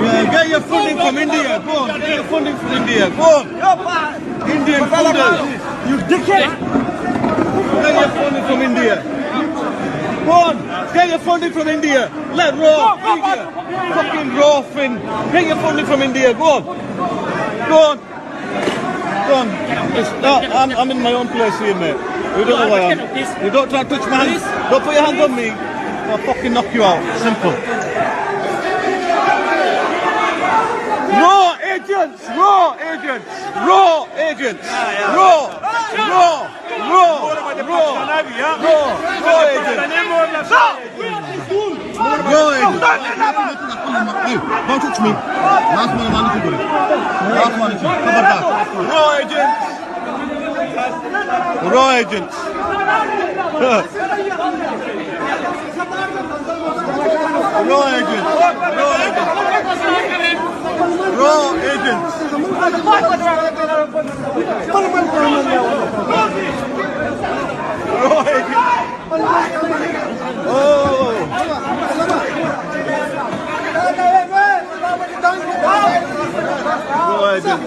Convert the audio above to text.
Yeah, get your funding from India. Go on, get your funding from India. Go on. Indian funders. You dickhead! Get your funding from India. Go on, get your funding from India. Let Raw, India. Fucking Raw Finn. Get your funding from India. Go on. Go on. Go on. I'm in my own place here, mate. You don't know where I am. You don't try to touch my hands. Don't put your hands on me. I'll fucking knock you out. Simple. Raw agents! Raw agents! Raw agents! Raw! Raw! Raw! Raw! Raw agents! Raw agents! Hey, don't touch me. Last one, man, you do it. Last one, you cover that. Raw agents! Raw agents! Raw agents! Raw agents! Raw agents! Raw agents! Oh! Raw agents!